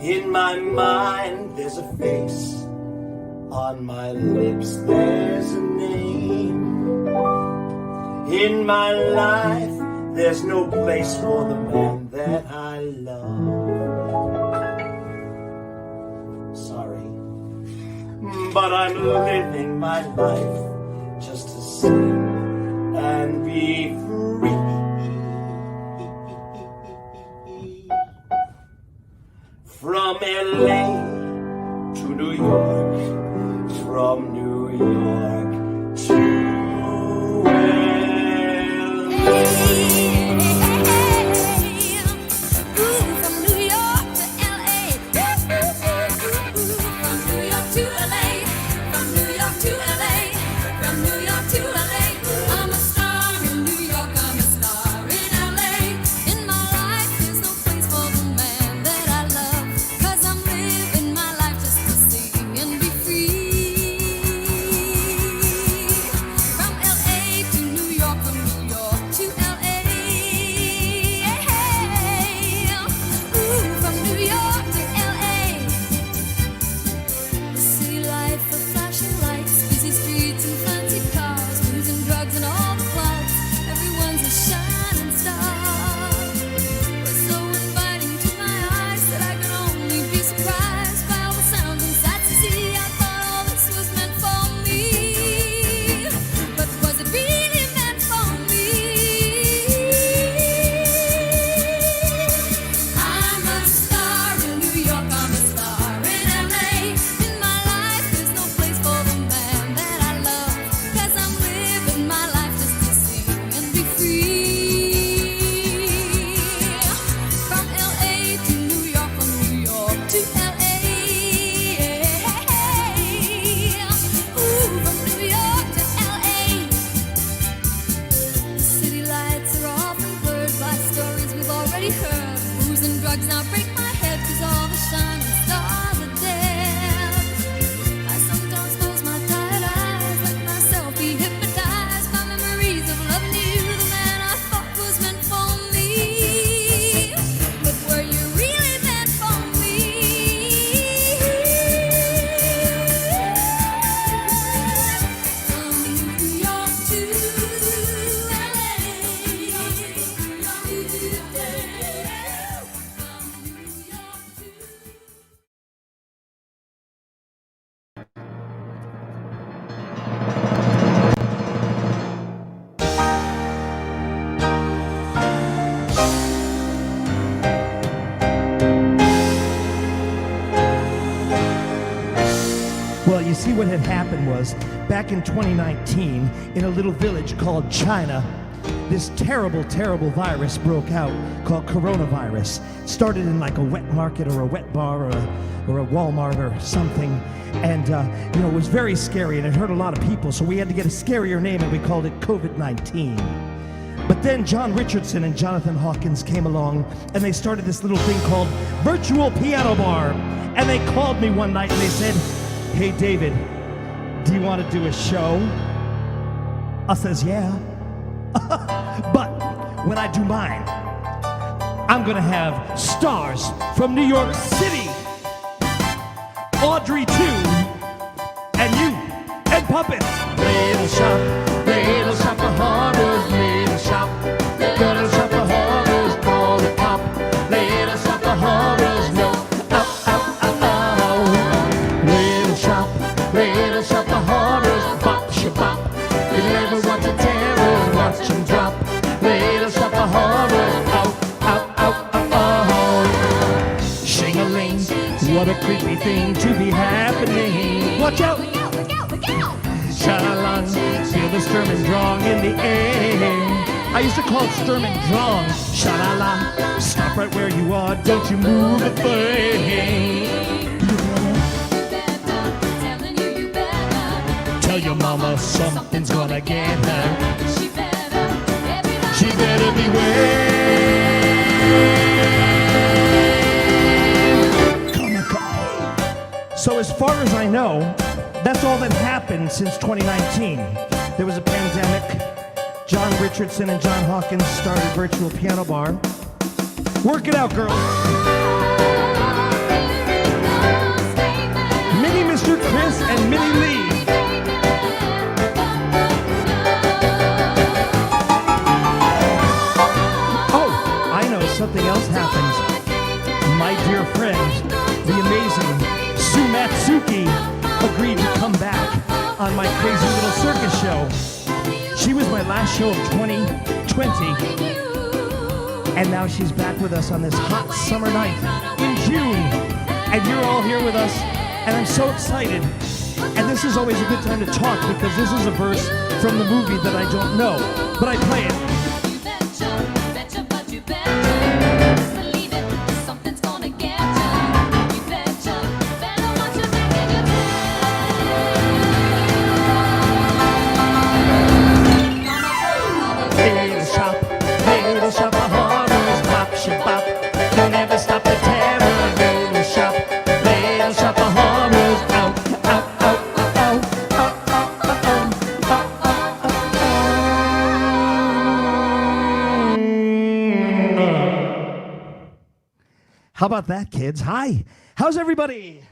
In my mind there's a face, on my lips there's a name. In my life there's no place for the man that I love. Sorry, but I'm living my life just to sing and be free. From LA to New York, from New York to See, what had happened was, back in 2019, in a little village called China, this terrible, terrible virus broke out called coronavirus. It started in like a wet market or a wet bar or a Walmart or something. And, it was very scary and it hurt a lot of people, so we had to get a scarier name and we called it COVID-19. But then John Richardson and Jonathan Hawkins came along and they started this little thing called Virtual Piano Bar. And they called me one night and they said, "Hey David, do you want to do a show?" I says, "Yeah." But when I do mine, I'm gonna have stars from New York City, Audrey too, and you, and puppets. Little shop of horrors, little shop of horrors, call the cop. Little shop of horrors, no. Little shop of horrors, bop, shabop. You never want to terror, watch them drop. Little shop of horrors, shing-a-ling, what a creepy thing to be happening. Watch out! Sha-la-lang, feel the Sturm and Drang in the air. I used to call it Sturm and Drang. Sha-la-la, stop right where you are, don't you move a thing. Tell your mama something's gonna get her. She better beware. Come on. So as far as I know, that's all that happened since 2019. There was a pandemic. John Richardson and John Hawkins started Virtual Piano Bar. Work it out, girls. friend, the amazing Matsuki, agreed to come back on my crazy little circus show. She was my last show of 2020, and now she's back with us on this hot summer night in June. And you're all here with us, and I'm so excited. And this is always a good time to talk because this is a verse from the movie that I don't know, but I play it. How about that, kids? Hi. How's everybody?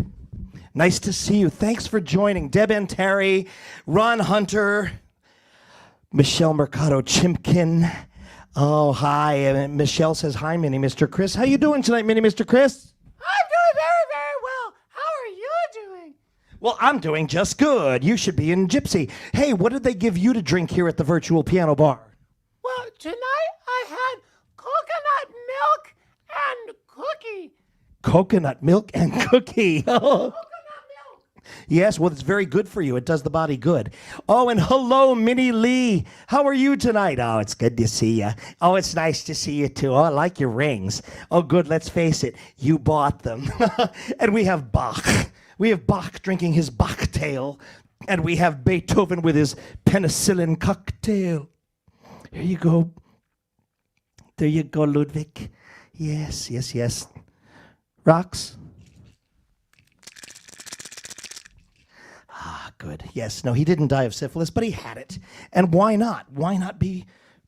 Nice to see you. Thanks for joining. Deb and Terry, Ron Hunter, Michelle Mercado Chimkin. Oh, hi. And Michelle says, hi, Mini Mr. Chris. How you doing tonight, Mini Mr. Chris? I'm doing very, very well. How are you doing? Well, I'm doing just good. You should be in Gypsy. Hey, what did they give you to drink here at the virtual piano bar? Well, tonight I had coconut milk and cookie. Coconut milk and cookie. Coconut milk. Yes, well, it's very good for you. It does the body good. Oh, and hello, Minnie Lee. How are you tonight? Oh, it's good to see you. Oh, it's nice to see you, too. Oh, I like your rings. Oh, good. Let's face it. You bought them. And we have Bach. We have Bach drinking his Bachtail. And we have Beethoven with his penicillin cocktail. Here you go. There you go, Ludwig. Yes, yes, yes. Rocks? Ah, good. Yes, no, he didn't die of syphilis, but he had it. And why not? Why not be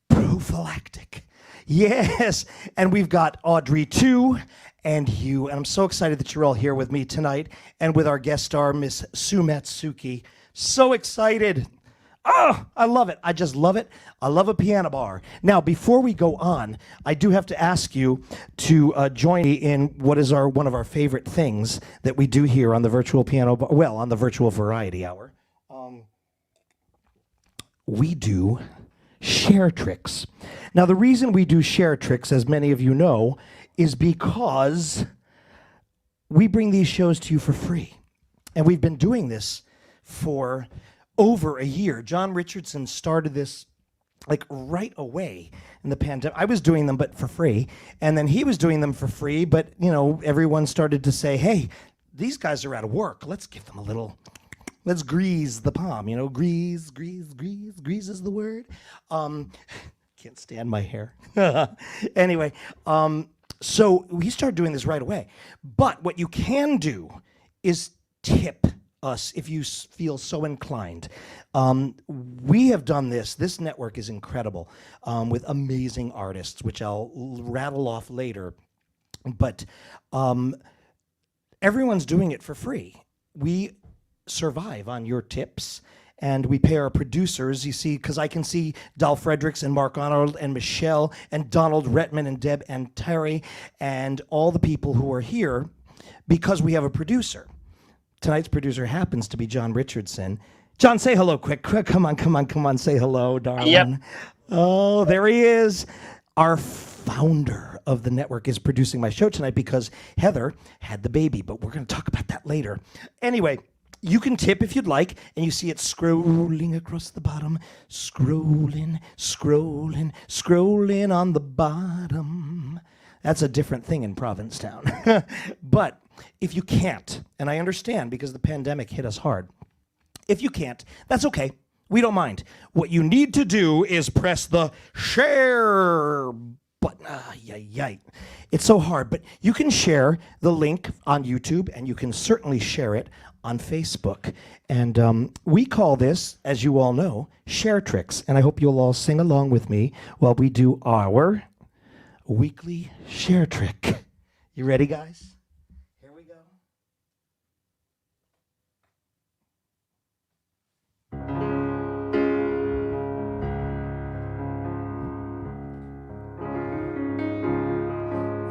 prophylactic? Yes, and we've got Audrey, too, and you. And I'm so excited that you're all here with me tonight and with our guest star, Miss Matsuki. So excited. Oh, I love it. I just love it. I love a piano bar. Now, before we go on, I do have to ask you to join me in what is one of our favorite things that we do here on the virtual piano bar, well, on the virtual variety hour. We do share tricks. Now, the reason we do share tricks, as many of you know, is because we bring these shows to you for free. And we've been doing this for over a year. John Richardson started this like right away in the pandemic. I was doing them, but for free. And then he was doing them for free, but you know, everyone started to say, hey, these guys are out of work. Let's give them a little, let's grease the palm, you know, grease is the word. Can't stand my hair. Anyway, so we started doing this right away. But what you can do is tip us if you feel so inclined. We have done this. This network is incredible with amazing artists, which I'll rattle off later. But everyone's doing it for free. We survive on your tips, and we pay our producers, you see, because I can see Dal Fredericks and Mark Arnold and Michelle and Donald Retman and Deb and Terry and all the people who are here because we have a producer. Tonight's producer happens to be John Richardson. John, say hello quick. Come on, say hello, darling. Yep. Oh, there he is. Our founder of the network is producing my show tonight because Heather had the baby, but we're going to talk about that later. Anyway, you can tip if you'd like, and you see it scrolling across the bottom. Scrolling on the bottom. That's a different thing in Provincetown. But if you can't, and I understand because the pandemic hit us hard, if you can't, that's okay. We don't mind. What you need to do is press the share button. It's so hard, but you can share the link on YouTube, and you can certainly share it on Facebook. And we call this, as you all know, Share Tricks. And I hope you'll all sing along with me while we do our weekly share trick. You ready, guys? Here we go.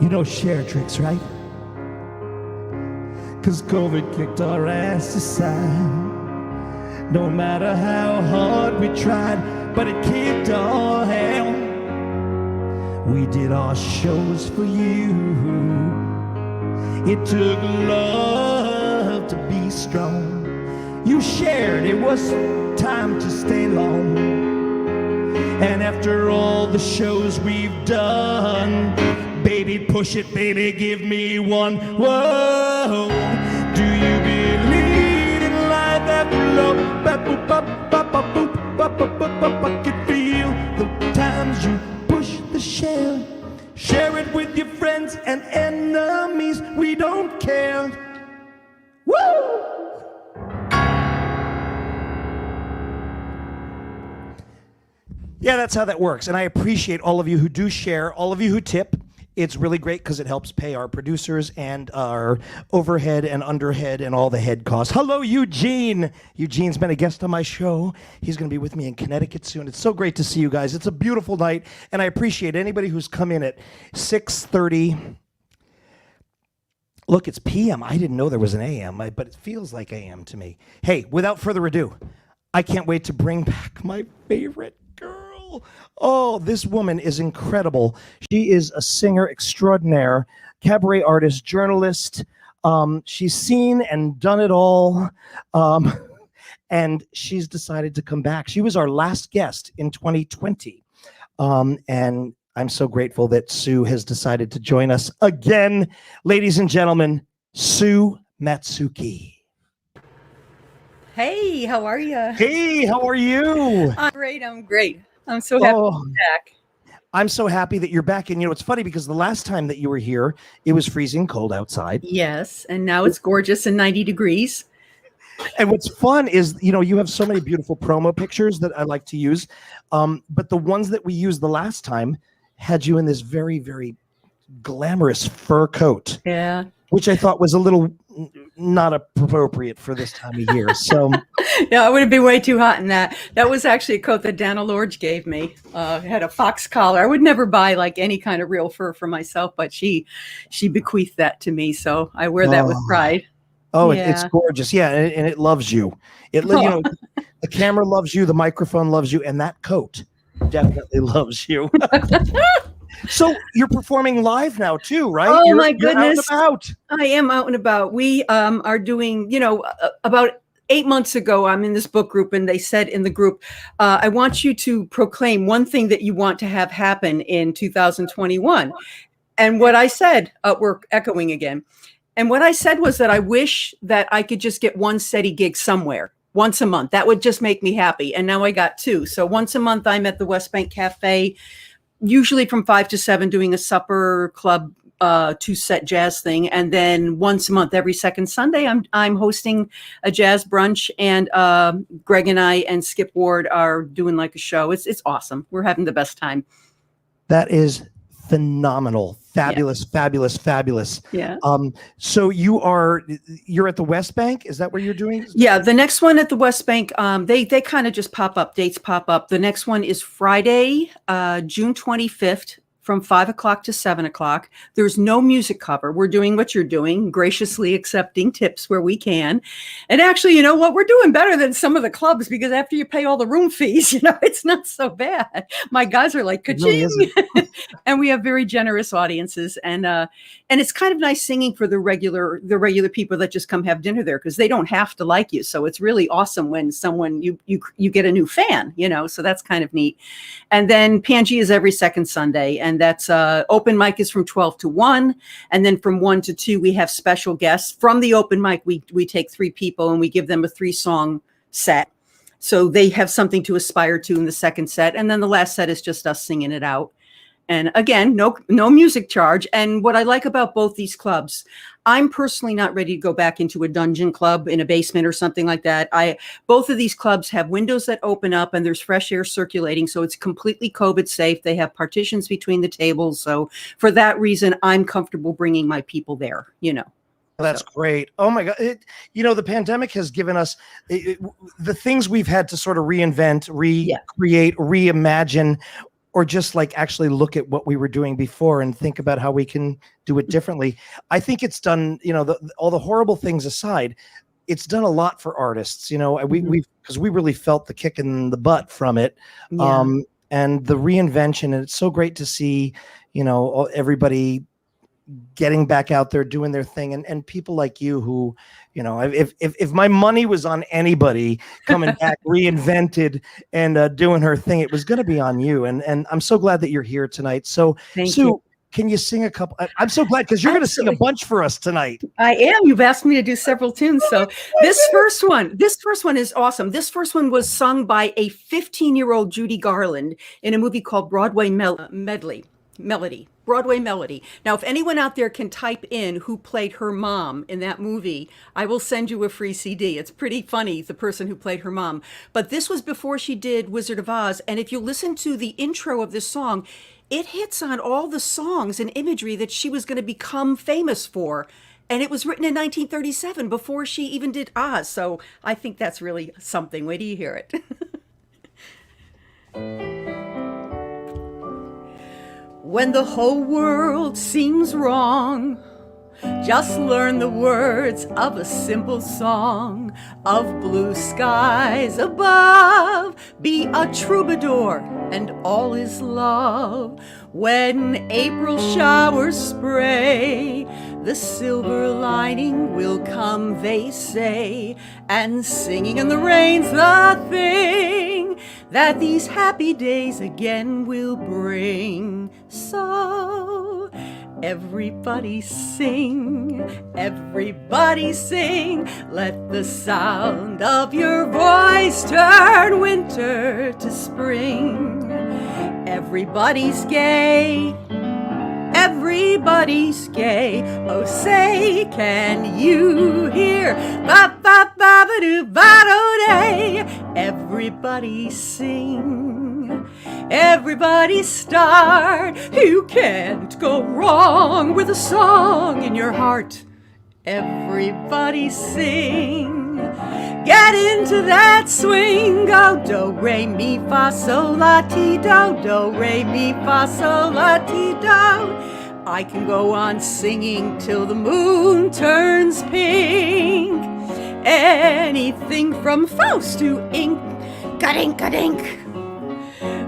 You know share tricks, right? 'cause COVID kicked our ass aside. No matter how hard we tried, but it kicked all hell. We did our shows for you. It took love to be strong. You shared, it was time to stay long. And after all the shows we've done, baby, push it, baby, give me one. Whoa, do you believe in life after love? I can feel the times you push the share. Share it with your friends and enemies. We don't care. Woo! Yeah, that's how that works. And I appreciate all of you who do share, all of you who tip. It's really great because it helps pay our producers and our overhead and underhead and all the head costs. Hello, Eugene. Eugene's been a guest on my show. He's going to be with me in Connecticut soon. It's so great to see you guys. It's a beautiful night, and I appreciate anybody who's come in at 6:30. Look, it's PM. I didn't know there was an AM, but it feels like AM to me. Hey, without further ado, I can't wait to bring back my favorite girl. Oh, this woman is incredible. She is a singer extraordinaire, cabaret artist, journalist. She's seen and done it all. And she's decided to come back. She was our last guest in 2020. And I'm so grateful that Sue has decided to join us again. Ladies and gentlemen, Sue Matsuki. Hey, how are you? Hey, how are you? I'm great. I'm so happy to be back. I'm so happy that you're back. And, you know, it's funny because the last time that you were here, it was freezing cold outside. Yes, and now it's gorgeous and 90 degrees. And what's fun is, you know, you have so many beautiful promo pictures that I like to use. But the ones that we used the last time had you in this very, very glamorous fur coat. Yeah. Which I thought was a little not appropriate for this time of year. So yeah, it would be way too hot in that. That was actually a coat that Dana Lorge gave me. It had a fox collar. I would never buy like any kind of real fur for myself, but she bequeathed that to me. So I wear that with pride. Oh, yeah. It's gorgeous. Yeah, and it loves you. You know, the camera loves you, the microphone loves you, and that coat definitely loves you. So you're performing live now too, right? Oh, my goodness. You're out and about. I am out and about. We are doing, you know, about 8 months ago, I'm in this book group, and they said in the group, I want you to proclaim one thing that you want to have happen in 2021. And what I said, we're echoing again. And what I said was that I wish that I could just get one steady gig somewhere once a month. That would just make me happy. And now I got two. So once a month, I'm at the West Bank Cafe, usually from 5 to 7, doing a supper club, 2-set jazz thing. And then once a month, every second Sunday, I'm hosting a jazz brunch, and Greg and I and Skip Ward are doing like a show. It's awesome. We're having the best time. That is phenomenal. Fabulous, yeah. Fabulous. Yeah. So you're at the West Bank? Is that where you're doing? Yeah, the next one at the West Bank, they kind of just pop up, dates pop up. The next one is Friday, June 25th, from 5 o'clock to 7 o'clock. There's no music cover. We're doing what you're doing, graciously accepting tips where we can. And actually, you know what? We're doing better than some of the clubs, because after you pay all the room fees, you know, it's not so bad. My guys are like, ka-ching. Really and we have very generous audiences. And it's kind of nice singing for the regular people that just come have dinner there, because they don't have to like you. So it's really awesome when someone, you get a new fan, you know, so that's kind of neat. And then Panji is every second Sunday, and that's open mic is from 12 to 1. And then from 1 to 2, we have special guests. From the open mic, we take 3 people and we give them a 3-song set. So they have something to aspire to in the second set. And then the last set is just us singing it out. And again, no music charge. And what I like about both these clubs, I'm personally not ready to go back into a dungeon club in a basement or something like that. Both of these clubs have windows that open up and there's fresh air circulating. So it's completely COVID safe. They have partitions between the tables. So for that reason, I'm comfortable bringing my people there, you know. That's great. Oh my God. You know, the pandemic has given us the things we've had to sort of reinvent, recreate, reimagine, or just like actually look at what we were doing before and think about how we can do it differently. I think it's done, all the horrible things aside, it's done a lot for artists. Because we really felt the kick in the butt from it. Yeah. And the reinvention, and it's so great to see, everybody getting back out there doing their thing, and people like you who, if my money was on anybody coming back reinvented and doing her thing, it was going to be on you. And I'm so glad that you're here tonight. So Thank Sue, you. can you sing a couple? I'm so glad, because you're going to sing a bunch for us tonight. I am. You've asked me to do several tunes. So this first one is awesome. This first one was sung by a 15-year-old Judy Garland in a movie called Broadway Melody. Broadway Melody. Now, if anyone out there can type in who played her mom in that movie, I will send you a free CD. It's pretty funny, the person who played her mom. But this was before she did Wizard of Oz. And if you listen to the intro of this song, it hits on all the songs and imagery that she was going to become famous for. And it was written in 1937 before she even did Oz. So I think that's really something. Wait till you hear it. When the whole world seems wrong, just learn the words of a simple song of blue skies above. Be a troubadour and all is love. When April showers spray, the silver lining will come, they say, and singing in the rain's the thing that these happy days again will bring. So everybody sing, let the sound of your voice turn winter to spring. Everybody's gay, oh say can you hear, ba-ba-ba-ba-doo-ba-do-day. Everybody sing, everybody start. You can't go wrong with a song in your heart. Everybody sing, get into that swing. Go do, re, mi, fa, sol, la, ti, do. Do, re, mi, fa, sol, la, ti, do. I can go on singing till the moon turns pink. Anything from Faust to ink, ka-dink.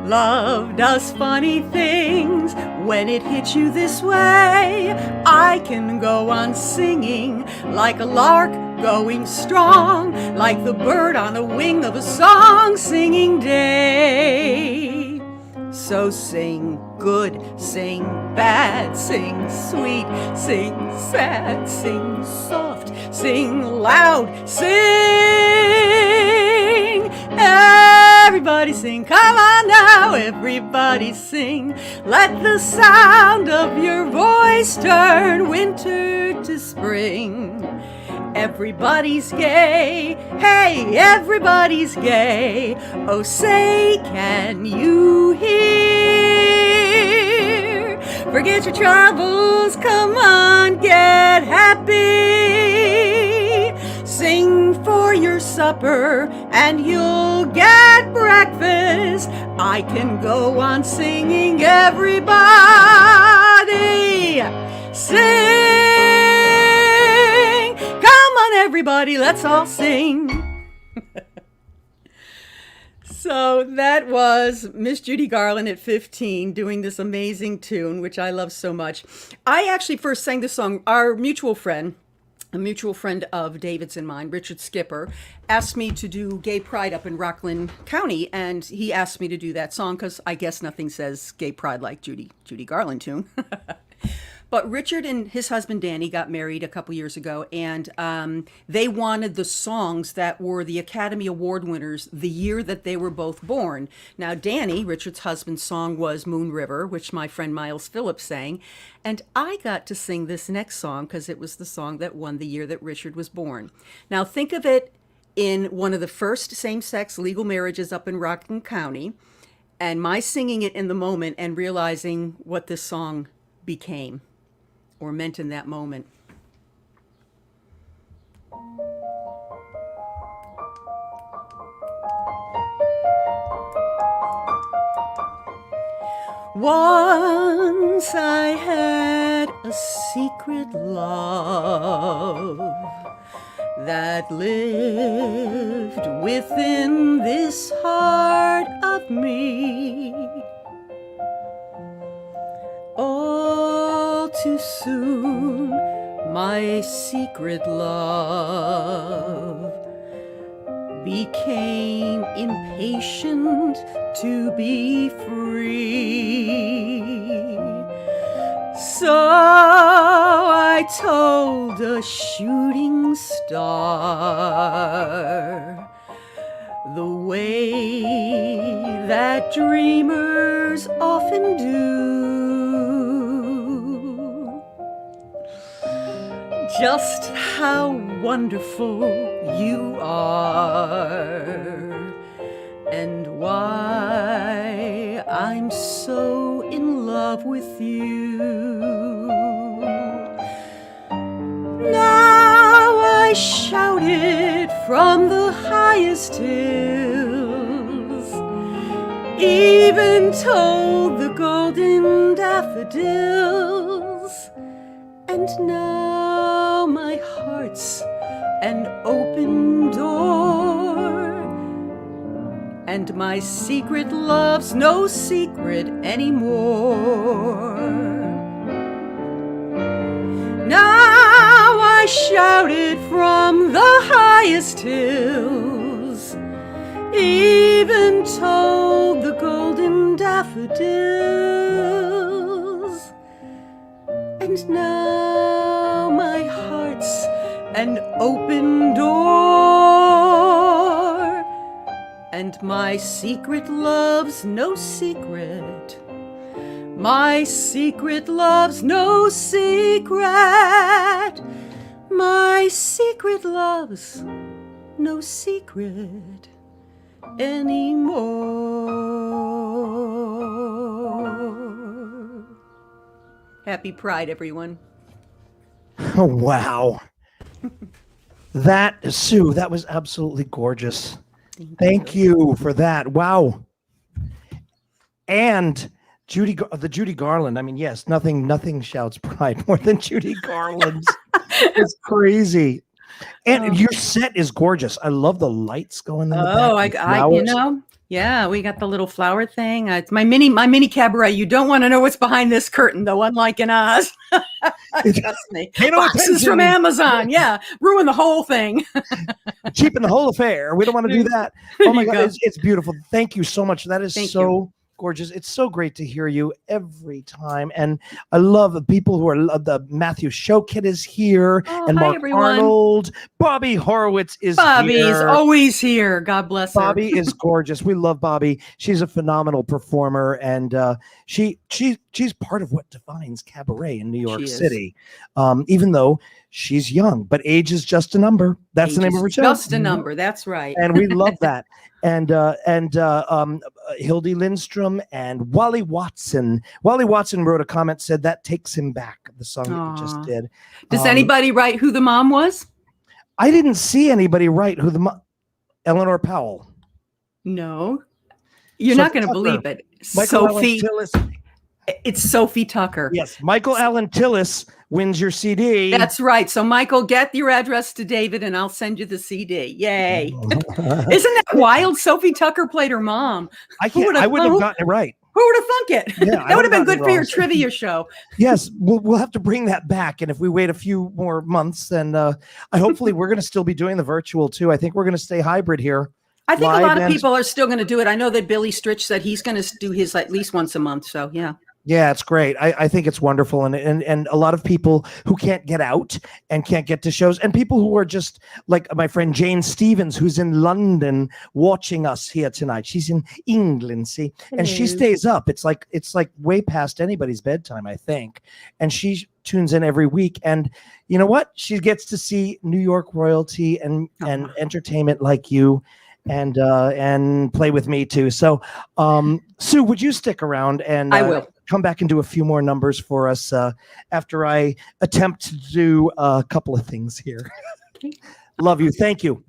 Love does funny things when it hits you this way. I can go on singing like a lark going strong, like the bird on the wing of a song singing day. So sing good, sing bad, sing sweet, sing sad, sing soft, sing loud, sing. Everybody sing, come on now, everybody sing. Let the sound of your voice turn winter to spring. Everybody's gay, hey, everybody's gay. Oh, say, can you hear? Forget your troubles, come on, get happy. Sing for your supper and you'll get breakfast. I can go on singing, everybody sing. Come on, everybody, let's all sing. So that was Miss Judy Garland at 15 doing this amazing tune, which I love so much. I actually first sang this song, our mutual friend, a mutual friend of David's and mine, Richard Skipper, asked me to do Gay Pride up in Rockland County, and he asked me to do that song because I guess nothing says Gay Pride like Judy Garland tune. But Richard and his husband Danny got married a couple years ago, and they wanted the songs that were the Academy Award winners the year that they were both born. Now, Danny, Richard's husband's song was Moon River, which my friend Miles Phillips sang, and I got to sing this next song because it was the song that won the year that Richard was born. Now, think of it in one of the first same-sex legal marriages up in Rockland County, and my singing it in the moment and realizing what this song became or meant in that moment. Once I had a secret love that lived within this heart of me. All too soon, my secret love became impatient to be free. So I told a shooting star the way that dreamers often do, just how wonderful you are and why I'm so in love with you. Now I shouted from the highest hills, even told the golden daffodils, and now my heart's an open door, and my secret love's no secret anymore. Now I shouted from the highest hills, even told the golden daffodils, and now my heart's an open door, and my secret love's no secret. My secret love's no secret. My secret love's no secret anymore. Happy Pride, everyone. Oh, wow. That, Sue, that was absolutely gorgeous. Thank you for that. Wow. And the Judy Garland. I mean, yes, nothing shouts pride more than Judy Garland. It's crazy. And your set is gorgeous. I love the lights going in the back. Yeah, we got the little flower thing. It's my mini cabaret. You don't want to know what's behind this curtain, though, unlike in Oz. Trust me. Boxes from Amazon. Yeah, ruin the whole thing. Cheapen the whole affair. We don't want to do that. Oh my God, it's beautiful. Thank you so much. That is so gorgeous. It's so great to hear you every time. And I love the people who are the Matthew Showkit is here, and Mark Arnold. Bobby Horowitz is here. Bobby's always here. God bless her. Bobby is gorgeous. We love Bobby. She's a phenomenal performer, and she's part of what defines cabaret in New York City. Even though she's young, but age is just a number. That's the name of her show. Just a number. That's right. And we love that. And Hildy Lindstrom and Wally Watson. Wally Watson wrote a comment, said that takes him back, the song that you just did. Does anybody write who the mom was? I didn't see anybody write who Eleanor Powell. No. You're not going to believe it. Sophie. It's Sophie Tucker. Yes. Michael Allen Tillis wins your CD. That's right. So, Michael, get your address to David and I'll send you the CD. Yay. Isn't that wild? Sophie Tucker played her mom. I would have gotten it right. Who would have thunk it? Yeah, that would have been good for your trivia show. Yes, we'll have to bring that back. And if we wait a few more months, then hopefully we're going to still be doing the virtual too. I think we're going to stay hybrid here. I think a lot of people are still going to do it. I know that Billy Stritch said he's going to do his at least once a month. So, yeah. Yeah, it's great. I think it's wonderful. And a lot of people who can't get out and can't get to shows, and people who are just like my friend Jane Stevens, who's in London watching us here tonight. She's in England, see, and she stays up. It's like way past anybody's bedtime, I think. And she tunes in every week. And you know what? She gets to see New York royalty and entertainment like you. And play with me too. So, Sue, would you stick around and I will come back and do a few more numbers for us after I attempt to do a couple of things here. Love you. Thank you.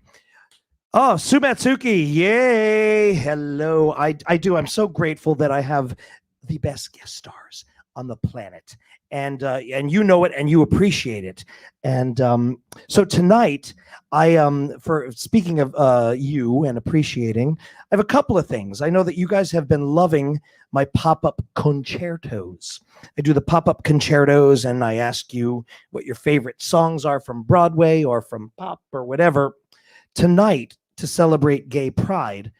Oh, Sue Matsuki. Yay. Hello. I do. I'm so grateful that I have the best guest stars on the planet, and you know it and you appreciate it. And so tonight, for speaking of you and appreciating, I have a couple of things. I know that you guys have been loving my pop-up concertos. I do the pop-up concertos, and I ask you what your favorite songs are from Broadway or from pop or whatever. Tonight, to celebrate Gay Pride,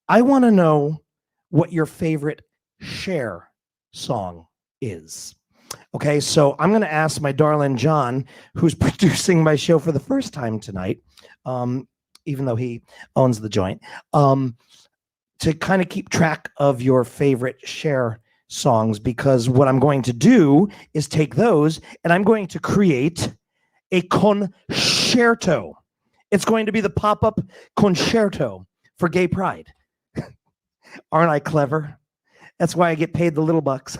I want to know what your favorite Cher song is. Okay, so I'm going to ask my darling John, who's producing my show for the first time tonight, even though he owns the joint, to kind of keep track of your favorite Cher songs, because what I'm going to do is take those and I'm going to create a concerto. It's going to be the pop-up concerto for Gay Pride. Aren't I clever? That's why I get paid the little bucks.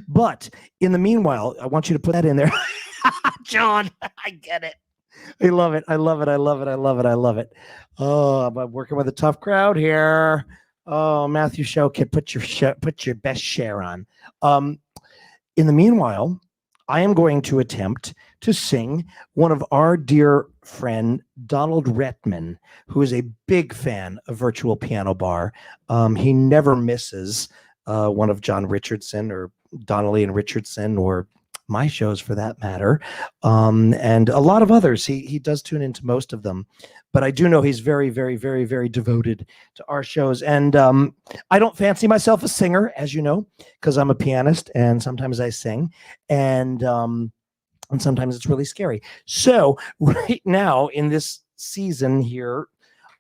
But in the meanwhile, I want you to put that in there. John, I get it. I love it. I love it. I love it. I love it. I love it. Oh, I'm working with a tough crowd here. Oh, Matthew Showkit, put your best Cher on. In the meanwhile, I am going to attempt to sing one of our dear friend, Donald Rettman, who is a big fan of Virtual Piano Bar. He never misses one of John Richardson or Donnelly and Richardson or my shows for that matter, and a lot of others. He does tune into most of them, but I do know he's very, very, very, very devoted to our shows. And I don't fancy myself a singer, as you know, because I'm a pianist and sometimes I sing, and sometimes it's really scary. So right now in this season here,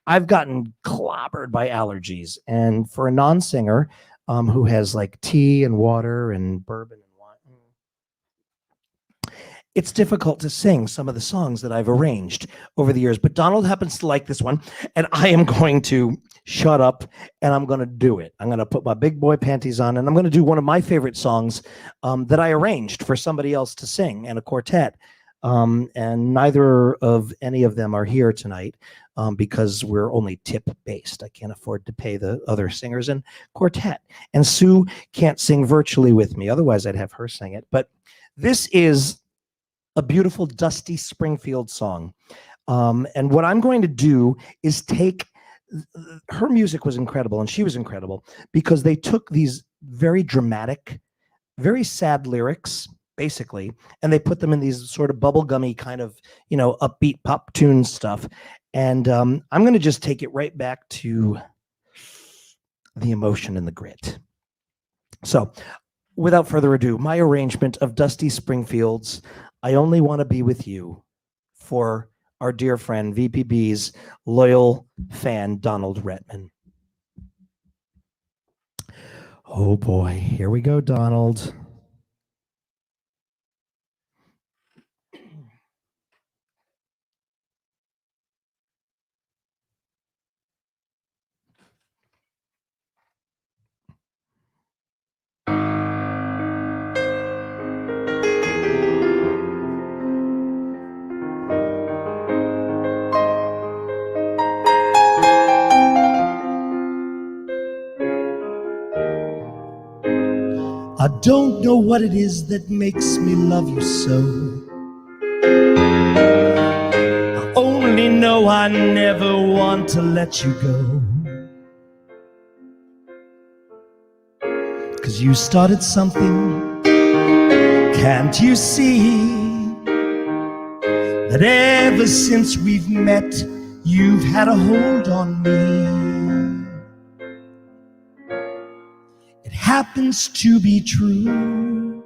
I've gotten clobbered by allergies, and for a non-singer who has like tea and water and bourbon, it's difficult to sing some of the songs that I've arranged over the years, but Donald happens to like this one, and I am going to shut up and I'm going to do it. I'm going to put my big boy panties on, and I'm going to do one of my favorite songs that I arranged for somebody else to sing and a quartet. And neither of any of them are here tonight because we're only tip based. I can't afford to pay the other singers in quartet. And Sue can't sing virtually with me. Otherwise, I'd have her sing it. But this is a beautiful Dusty Springfield song. And what I'm going to do is take, her music was incredible and she was incredible because they took these very dramatic, very sad lyrics, basically, and they put them in these sort of bubblegummy kind of, you know, upbeat pop tune stuff. And I'm going to just take it right back to the emotion and the grit. So without further ado, my arrangement of Dusty Springfield's I Only Want to Be With You for our dear friend, VPB's loyal fan, Donald Rettman. Oh boy, here we go, Donald. I don't know what it is that makes me love you so. I only know I never want to let you go. 'Cause you started something, can't you see? That ever since we've met, you've had a hold on me. Happens to be true.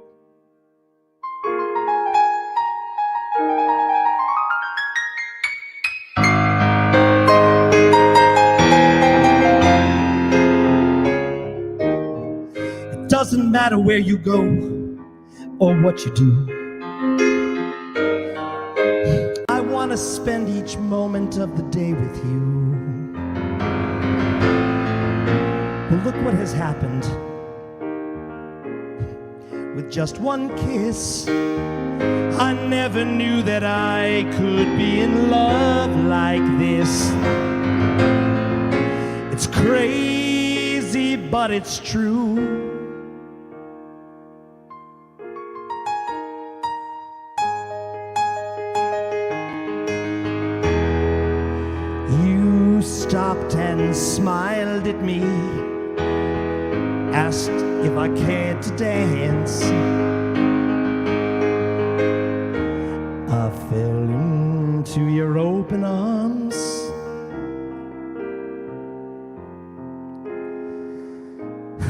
It doesn't matter where you go or what you do. I want to spend each moment of the day with you. Well, look what has happened. With just one kiss, I never knew that I could be in love like this. It's crazy, but it's true. stopped and smiled at me, asked if I cared to dance. I fell into your open arms.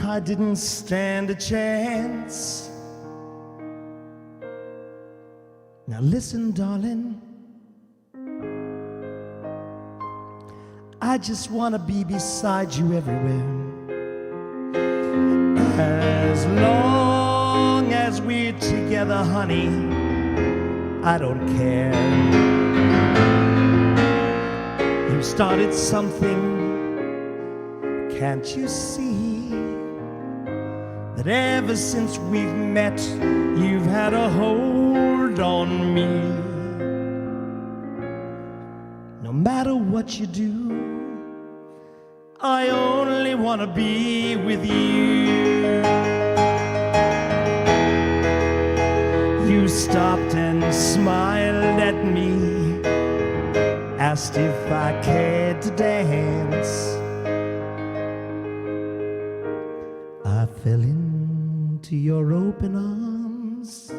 I didn't stand a chance. Now listen, darling, I just want to be beside you everywhere. As long as we're together, honey, I don't care. You started something, can't you see? That ever since we've met, you've had a hold on me. No matter what you do, I only want to be with you. You stopped and smiled at me, asked if I cared to dance. I fell into your open arms.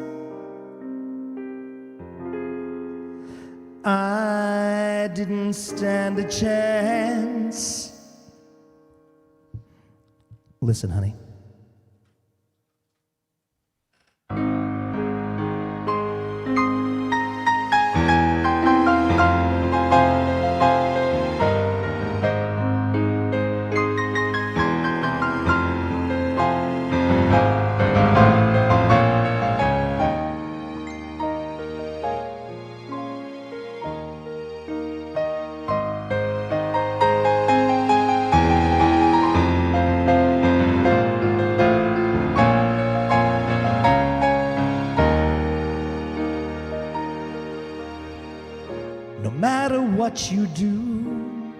I didn't stand a chance. Listen, honey. No matter what you do,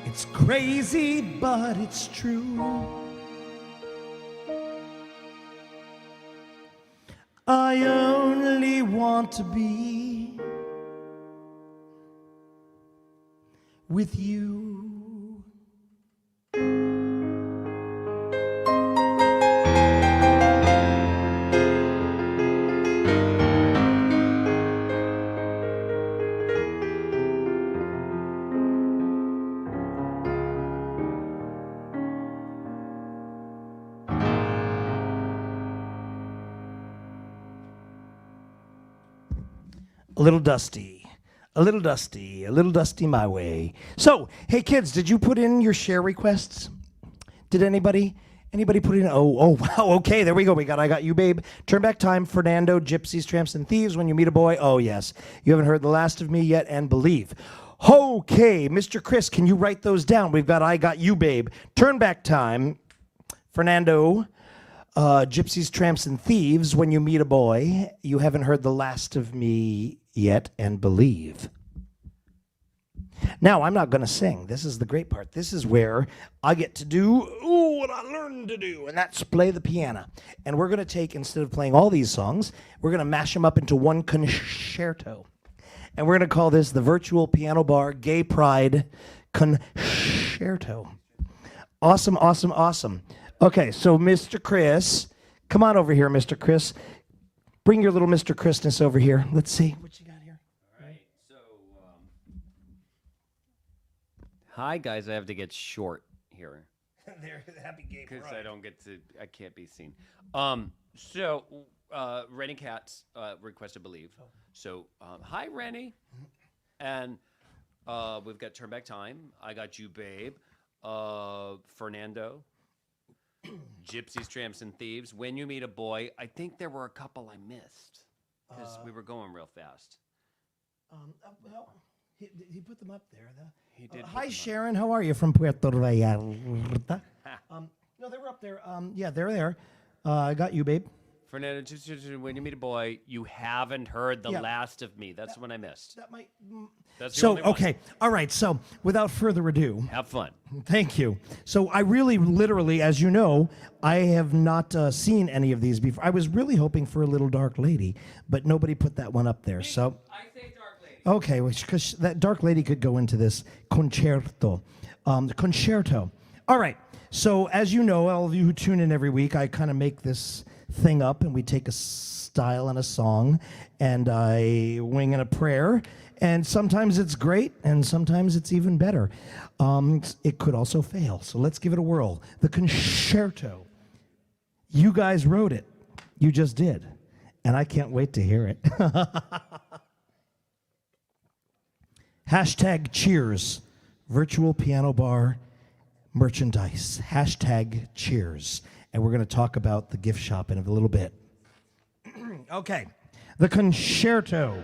it's crazy, but it's true. I only want to be with you. A little dusty, a little dusty, a little dusty my way. So, hey kids, did you put in your share requests? Did anybody put in? Oh, wow, okay, there we go. I Got You, Babe. Turn Back Time, Fernando, Gypsies, Tramps, and Thieves, When You Meet a Boy. Oh, yes. You haven't heard The Last of Me yet, and Believe. Okay, Mr. Chris, can you write those down? We've got I Got You, Babe. Turn Back Time, Fernando, Gypsies, Tramps, and Thieves, When You Meet a Boy. You haven't heard The Last of Me yet, and Believe. Now, I'm not going to sing. This is the great part. This is where I get to do what I learned to do, and that's play the piano. And we're going to take, instead of playing all these songs, we're going to mash them up into one concerto. And we're going to call this the Virtual Piano Bar Gay Pride Concerto. Awesome, awesome, awesome. Okay, so Mr. Chris, come on over here, Mr. Chris. Bring your little Mr. Christmas over here. Let's see what you got here. All right, so hi guys, I have to get short here There, happy gay because pride. I can't be seen. Rennie Katz requested Believe. So hi Rennie, and we've got Turn Back Time. I Got You, Babe. Fernando. Gypsies, Tramps, and Thieves. When You Meet a Boy. I think there were a couple I missed because we were going real fast. Well, he put them up there. He did. Hi, Sharon. How are you from Puerto Vallarta? No, they were up there. Yeah, they're there. I Got You, Babe. Fernando, When You Meet a Boy. You haven't heard The Yeah. Last of Me. That's the one I missed. That might. That's the So, only one. okay. All right. So, without further ado, Have fun. thank you. So, I really, literally, as you know, I have not seen any of these before. I was really hoping for a little dark lady, but nobody put that one up there. So, I say Dark Lady. Okay, because that dark lady could go into this concerto. The concerto. All right. So as you know, all of you who tune in every week, I kind of make this thing up, and we take a style and a song, and I wing in a prayer. And sometimes it's great, and sometimes it's even better. It could also fail. So let's give it a whirl. The concerto. You guys wrote it. You just did. And I can't wait to hear it. Hashtag cheers. Virtual piano bar merchandise. Hashtag cheers. And we're going to talk about the gift shop in a little bit. Okay. The concerto.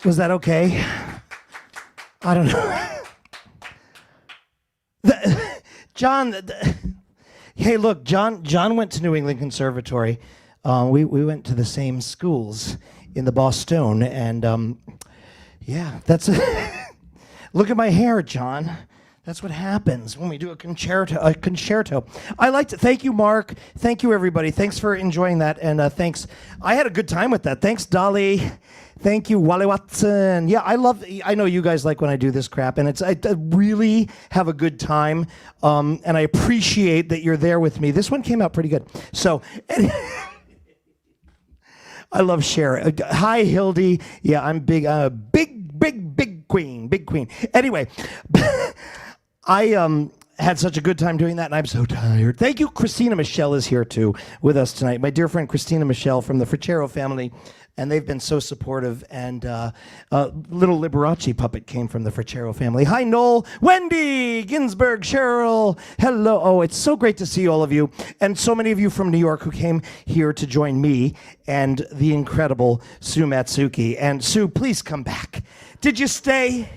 Was that okay? I don't know. John, hey, look, John went to New England Conservatory. We went to the same schools in the Boston, and yeah, that's look at my hair, John. That's what happens when we do a concerto. I like to thank you, Mark. Thank you, everybody. Thanks for enjoying that, and thanks. I had a good time with that. Thanks, Dolly. Thank you, Wally Watson. Yeah, I know you guys like when I do this crap, and I really have a good time, and I appreciate that you're there with me. This one came out pretty good. So, I love Cher. Hi, Hildy. Yeah, I'm big queen. Anyway, I had such a good time doing that, and I'm so tired. Thank you. Christina Michelle is here, too, with us tonight. My dear friend Christina Michelle from the Fricero family, and they've been so supportive, and little Liberace puppet came from the Fricero family. Hi, Noel, Wendy, Ginsberg, Cheryl. Hello. Oh, it's so great to see all of you, and so many of you from New York who came here to join me and the incredible Sue Matsuki. And Sue, please come back. Did you stay?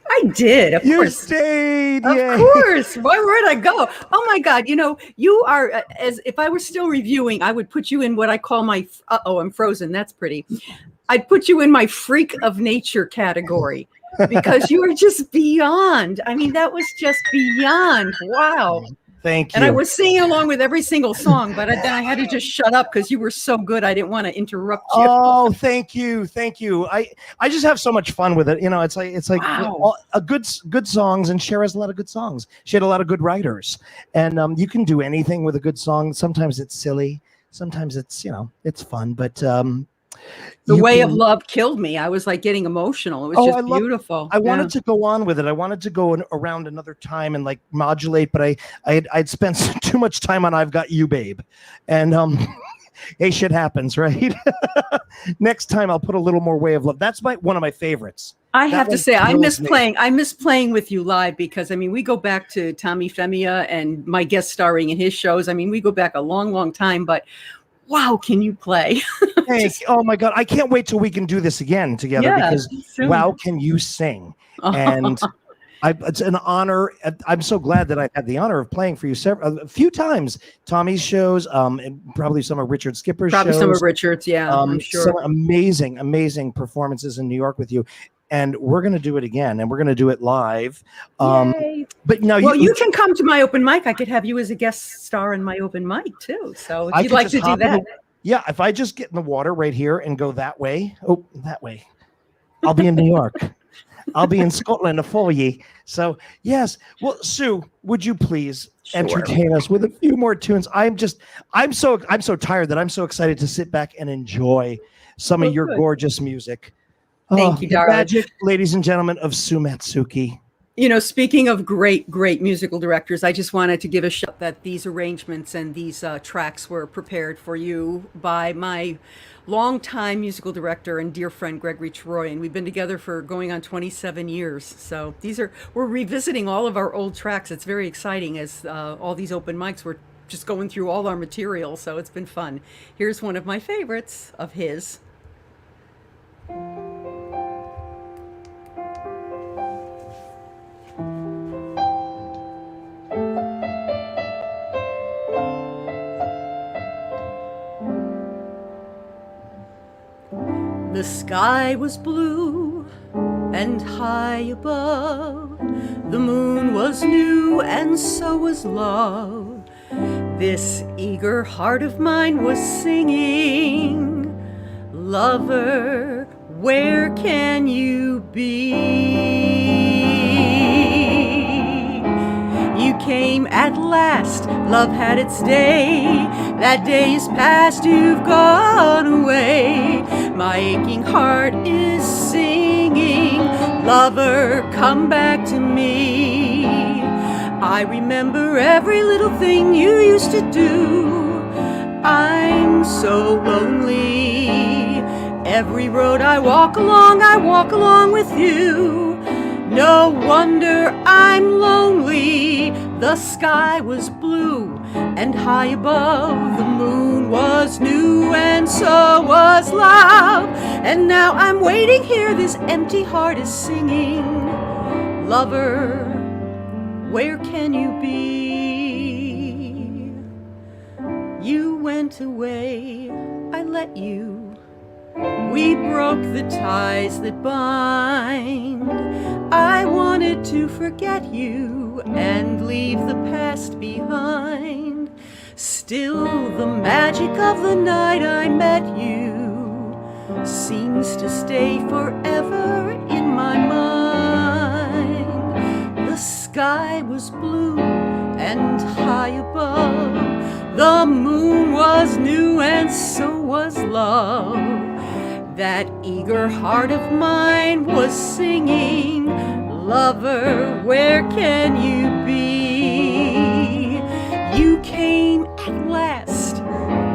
I did, of You course. stayed. Of Yay. course. Where would I go? Oh my God. You are, as if I were still reviewing, I would put you in what I call my, I'm frozen. That's pretty. I'd put you in my freak of nature category because you were just beyond. I mean, that was just beyond. Wow. Thank you. And I was singing along with every single song, but then I had to just shut up because you were so good. I didn't want to interrupt you. Oh, thank you. I just have so much fun with it. It's like Wow. a good songs, and Cher has a lot of good songs. She had a lot of good writers, and you can do anything with a good song. Sometimes it's silly, sometimes it's it's fun, but The Way of Love killed me. I was like getting emotional. It was just beautiful. I wanted to go on with it. I wanted to go around another time and like modulate, but I'd spent too much time on I've Got You, Babe. And hey, shit happens, right? Next time I'll put a little more Way of Love. That's one of my favorites. I have to say, I miss playing. I miss playing with you live because, I mean, we go back to Tommy Femia and my guest starring in his shows. I mean, we go back a long, long time, but wow, can you play? Oh my God. I can't wait till we can do this again together because soon. wow, can you sing? And it's an honor. I'm so glad that I had the honor of playing for you a few times. Tommy's shows, and probably some of Richard Skipper's shows. Probably some of Richard's, yeah, I'm sure. Some amazing performances in New York with you. And we're going to do it again, and we're going to do it live. But no, you can come to my open mic. I could have you as a guest star in my open mic too. So if you'd like to do that. Yeah, if I just get in the water right here and go that way, I'll be in New York. I'll be in Scotland for you. So yes. Well, Sue, would you please entertain us with a few more tunes? I'm so tired that I'm so excited to sit back and enjoy some of your gorgeous music. Thank you, darling. Magic, ladies and gentlemen, of Sue Matsuki. Speaking of great musical directors, I just wanted to give a shout that these arrangements and these tracks were prepared for you by my longtime musical director and dear friend, Gregory Troy. And we've been together for going on 27 years. So we're revisiting all of our old tracks. It's very exciting as all these open mics, we're just going through all our material. So it's been fun. Here's one of my favorites of his. The sky was blue and high above. The moon was new and so was love. This eager heart of mine was singing, lover, where can you be? You came at last, love had its day. That day is past, you've gone away. My aching heart is singing, lover, come back to me. I remember every little thing you used to do. I'm so lonely. Every road I walk along with you. No wonder I'm lonely. The sky was blue and high above. The moon was new and so was love. And now I'm waiting here, this empty heart is singing. Lover, where can you be? You went away, I let you. We broke the ties that bind. I wanted to forget you and leave the past behind. Still, the magic of the night I met you seems to stay forever in my mind. The sky was blue and high above. The moon was new and so was love. That eager heart of mine was singing, lover, where can you be? You came at last,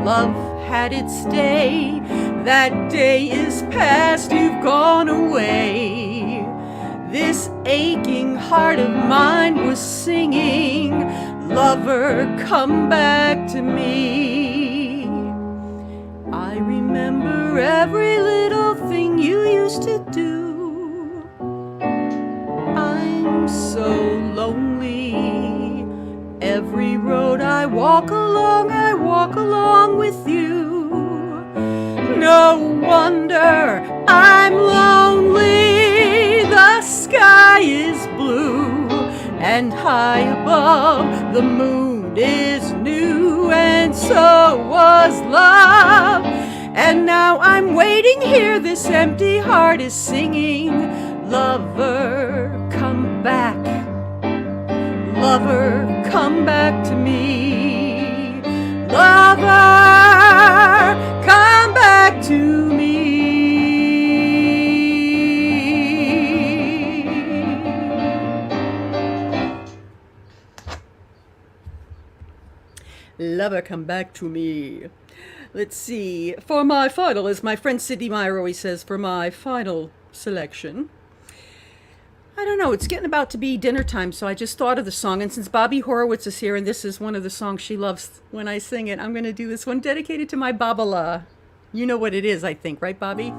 love had its day. That day is past, you've gone away. This aching heart of mine was singing, lover, come back to me. I remember every little thing you used to do. I'm so lonely. Every road I walk along with you. No wonder I'm lonely. The sky is blue and high above. The moon is new and so was love. And now I'm waiting here, this empty heart is singing, lover, come back. Lover, come back to me. Lover, come back to me. Lover, come back to me. Let's see. For my final, as my friend Sidney Meyer always says, for my final selection, I don't know, it's getting about to be dinner time, so I just thought of the song. And since Bobby Horowitz is here, and this is one of the songs she loves when I sing it, I'm going to do this one dedicated to my Babala. You know what it is, I think, right, Bobby?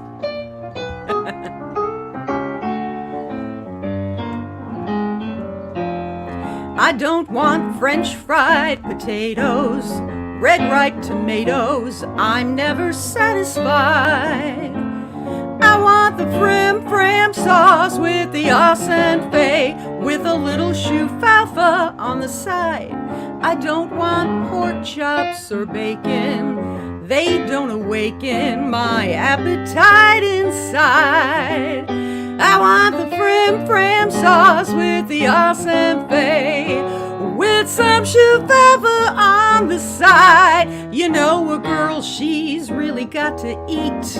I don't want French fried potatoes, red ripe tomatoes, I'm never satisfied. I want the frim sauce with the asenfei, with a little shufalfa on the side. I don't want pork chops or bacon, they don't awaken my appetite inside. I want the frim sauce with the asenfei, with some shufalfa on the side. You know, a girl, she's really got to eat.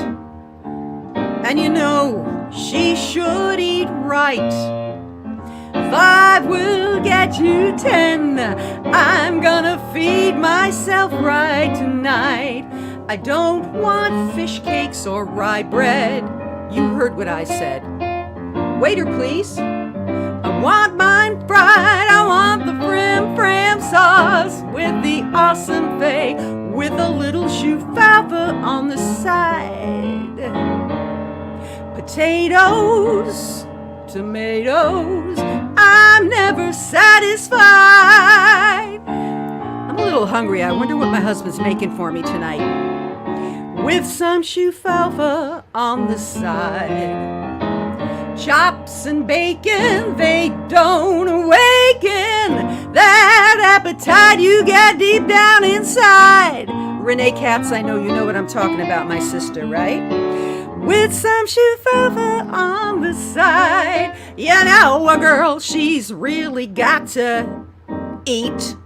And you know, she should eat right. 5 will get you 10. I'm gonna feed myself right tonight. I don't want fish cakes or rye bread. You heard what I said. Waiter, please. I want mine fried. I want the frim sauce with the asenfei, with a little shufalfa on the side. Potatoes, tomatoes, I'm never satisfied. I'm a little hungry. I wonder what my husband's making for me tonight. With some shufalfa on the side. Chops and bacon, they don't awaken that appetite you get deep down inside. Renee Katz, I know you know what I'm talking about, my sister, right? With some shufalfa on the side. You know, a girl, she's really got to eat.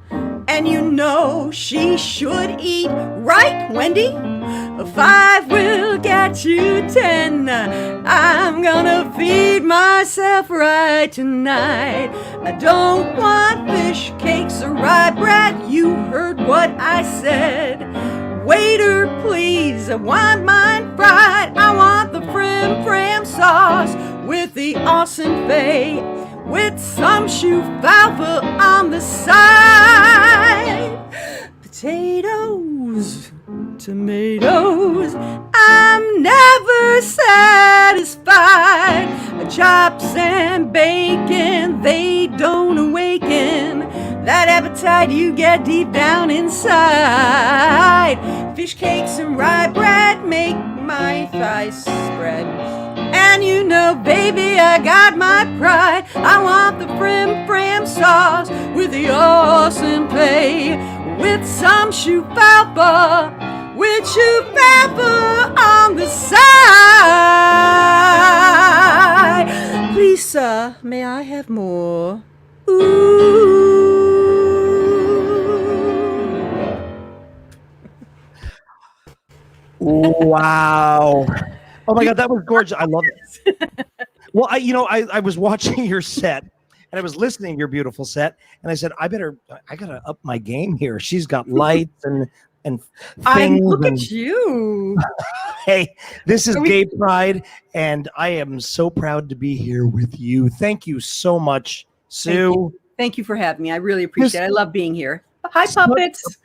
And you know she should eat, right, Wendy? 5 will get you 10. I'm gonna feed myself right tonight. I don't want fish cakes or rye bread. You heard what I said. Waiter, please, I want mine fried. I want the frim sauce with the asenfei, with some shufalfa on the side. Potatoes, tomatoes, I'm never satisfied. chops and bacon, they don't awaken that appetite you get deep down inside. Fish cakes and rye bread make my thighs spread. And you know, baby, I got my pride. I want the frim sauce with the awesome play, with some chufalfa, with chufalfa on the side. Please, sir, may I have more? Ooh. Wow. Oh my God, that was gorgeous. I love it. Well, I was watching your set and I was listening to your beautiful set and I said, I gotta up my game here. She's got lights and things. Look at you. Hey, this is Gay Pride and I am so proud to be here with you. Thank you so much, Sue. Thank you for having me. I really appreciate it. I love being here. Hi, puppets.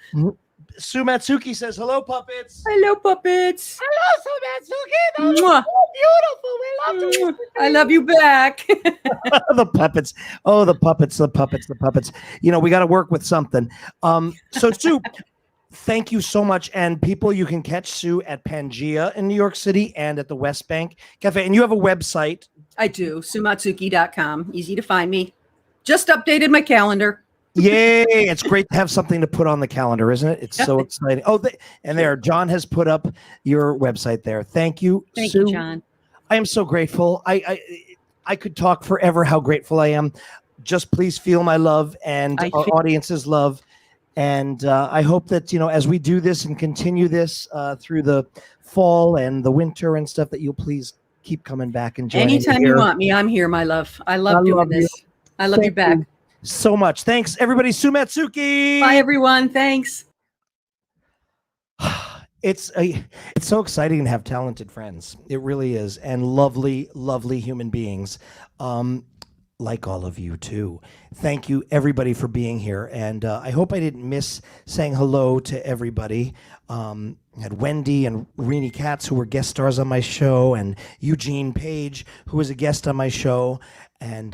Sue Matsuki says, hello, puppets. Hello, puppets. Hello, Sue Matsuki. That was Mwah. so beautiful. We love to listen to I love you back. The puppets. Oh, the puppets. We got to work with something. So Sue, thank you so much. And people, you can catch Sue at Pangea in New York City and at the West Bank Cafe. And you have a website. I do. SueMatsuki.com. Easy to find me. Just updated my calendar. Yay. It's great to have something to put on the calendar, isn't it? It's so exciting. Oh, there, John has put up your website there. Thank you, Thank Sue. you, John. I am so grateful. I could talk forever how grateful I am. Just please feel my love and our audience's love. And I hope that, as we do this and continue this through the fall and the winter and stuff, that you'll please keep coming back and joining Anytime you want me, I'm here, my love. I love doing this. I love you back. So much. Thanks, everybody. Sue Matsuki. Bye, everyone. Thanks. It's so exciting to have talented friends. It really is. And lovely, lovely human beings. Like all of you too. Thank you everybody for being here. And I hope I didn't miss saying hello to everybody. I had Wendy and Renee Katz, who were guest stars on my show, and Eugene Page, who was a guest on my show, and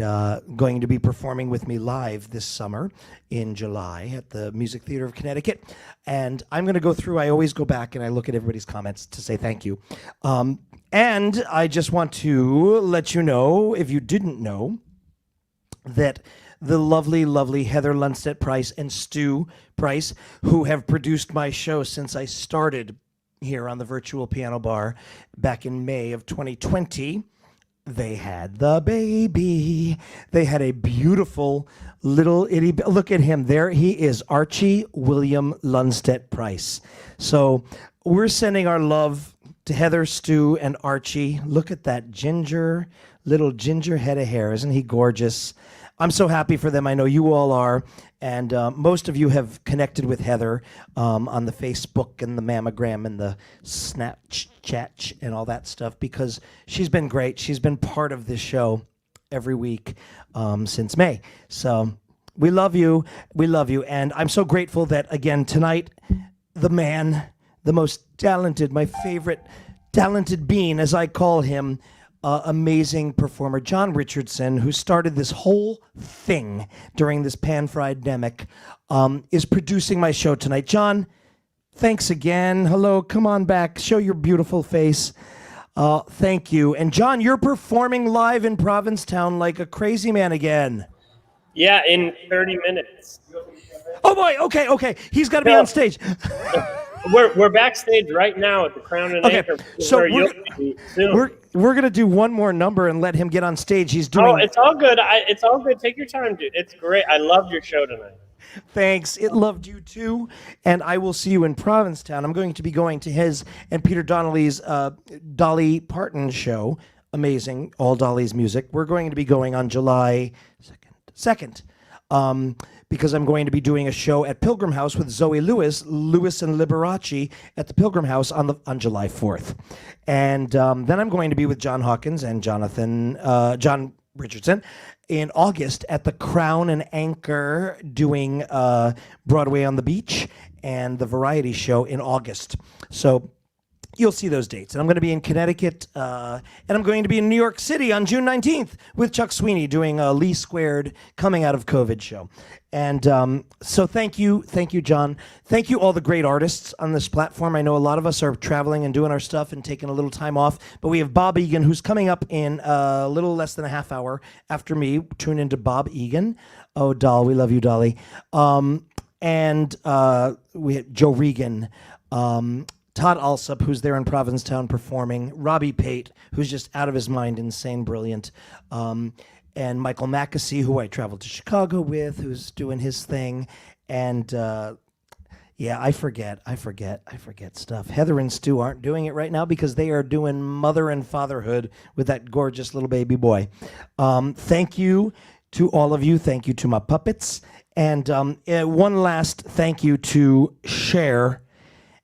going to be performing with me live this summer in July at the Music Theater of Connecticut. And I'm going to go through, I always go back and I look at everybody's comments to say thank you. And I just want to let you know, if you didn't know, that the lovely, lovely Heather Lundstedt Price and Stu Price, who have produced my show since I started here on the Virtual Piano Bar back in May of 2020, they had the baby. They had a beautiful little itty. Look at him. There he is, Archie William Lundstedt Price. So we're sending our love to Heather, Stu, and Archie. Look at that little ginger head of hair. Isn't he gorgeous? I'm so happy for them. I know you all are. And most of you have connected with Heather on the Facebook and the mammogram and the Snapchat and all that stuff, because she's been great. She's been part of this show every week since May. So we love you. We love you. And I'm so grateful that, again, tonight, the man, the most talented, my favorite talented being, as I call him, amazing performer, John Richardson, who started this whole thing during this pan-fried-demic, is producing my show tonight. John, thanks again. Hello, come on back. Show your beautiful face. Thank you. And John, you're performing live in Provincetown like a crazy man again. Yeah, in 30 minutes. Oh boy, okay. He's got to be on stage. We're backstage right now at the Crown and Anchor. So we're gonna do one more number and let him get on stage. He's doing. Oh, it's all good. It's all good. Take your time, dude. It's great. I loved your show tonight. Thanks. It loved you too. And I will see you in Provincetown. I'm going to be going to his and Peter Donnelly's Dolly Parton show. Amazing. All Dolly's music. We're going to be going on July 2nd. Because I'm going to be doing a show at Pilgrim House with Zoe Lewis and Liberace at the Pilgrim House on July 4th. And then I'm going to be with John Hawkins and John Richardson in August at the Crown and Anchor doing Broadway on the Beach and the Variety Show in August. So you'll see those dates. And I'm going to be in Connecticut, and I'm going to be in New York City on June 19th with Chuck Sweeney doing a Lee Squared Coming Out of COVID show. And so thank you, John. Thank you all the great artists on this platform. I know a lot of us are traveling and doing our stuff and taking a little time off, but we have Bob Egan, who's coming up in a little less than a half hour after me. Tune into Bob Egan. Oh, doll, we love you, Dolly. And we had Joe Regan, Todd Alsop, who's there in Provincetown performing, Robbie Pate, who's just out of his mind, insane, brilliant, and Michael Mackesy, who I traveled to Chicago with, who's doing his thing, and yeah, I forget stuff. Heather and Stu aren't doing it right now because they are doing mother and fatherhood with that gorgeous little baby boy. Thank you to all of you. Thank you to my puppets. And one last thank you to Cher.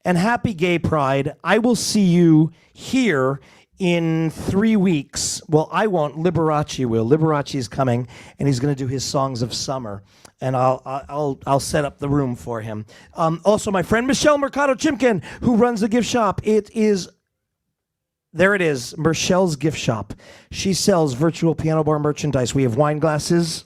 And happy Gay Pride. I will see you here in 3 weeks. Well, I won't. Liberace will. Liberace is coming, and he's going to do his songs of summer. And I'll set up the room for him. Also, my friend Michelle Mercado Chimkin, who runs the gift shop. There it is, Michelle's gift shop. She sells virtual piano bar merchandise. We have wine glasses.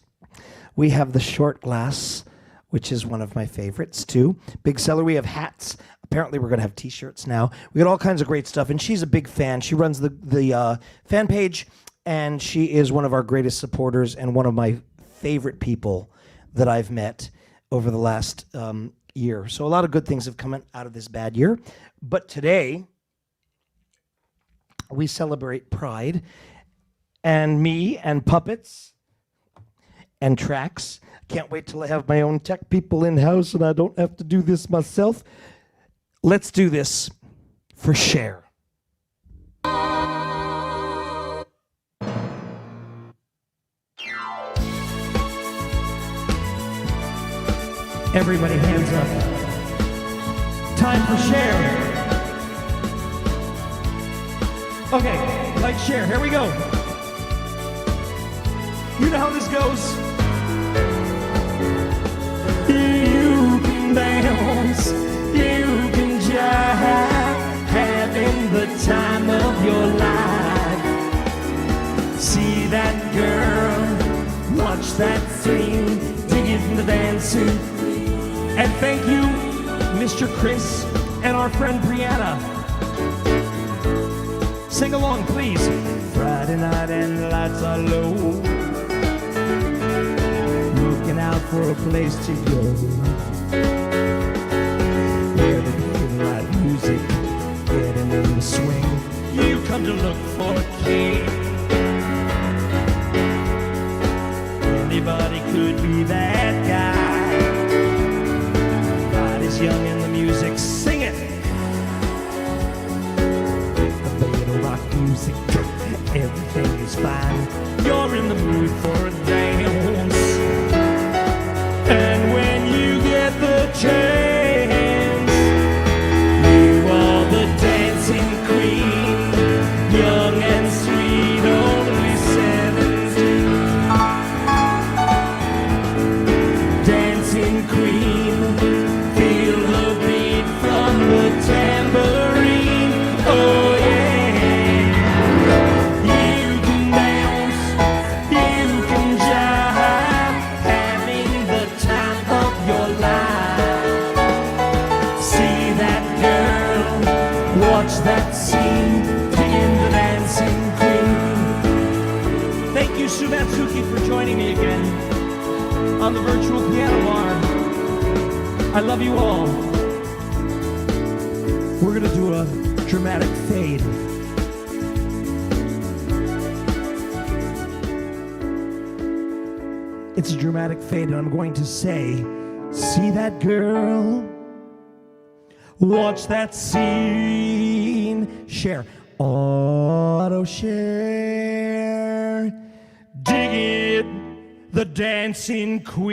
We have the short glass, which is one of my favorites too. Big seller. We have hats. Apparently we're going to have t-shirts now. We got all kinds of great stuff, and she's a big fan. She runs the fan page, and she is one of our greatest supporters and one of my favorite people that I've met over the last year. So a lot of good things have come out of this bad year. But today, we celebrate Pride, and me and puppets and tracks. Can't wait till I have my own tech people in-house and I don't have to do this myself. Let's do this for Cher. Everybody hands up. Time for Cher. Okay, like Cher, here we go. You know how this goes. You can dance, you can jive, having the time of your life. See that girl, watch that scene, dig it from the dancing. And thank you, Mr. Chris and our friend Brianna. Sing along, please. Friday night and the lights are low, looking out for a place to go, where they feel like music, getting in the swing. You come to look for a king. Anybody could be that guy. Body's young and the music, sing it. Music, everything is fine. You're in the mood for a dance, and when you get the chance, you are the dancing queen, young and sweet, only 17. Dancing queen, feel the beat from the tambourine. Oh yeah. That scene, begin the dancing queen. Thank you, Matsuki, for joining me again on the virtual piano bar. I love you all. We're gonna do a dramatic fade. It's a dramatic fade, and I'm going to say, see that girl? Watch that scene. Cher. Auto Cher. Dig it. The dancing queen.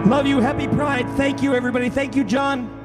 Love you. Happy Pride. Thank you, everybody. Thank you, John.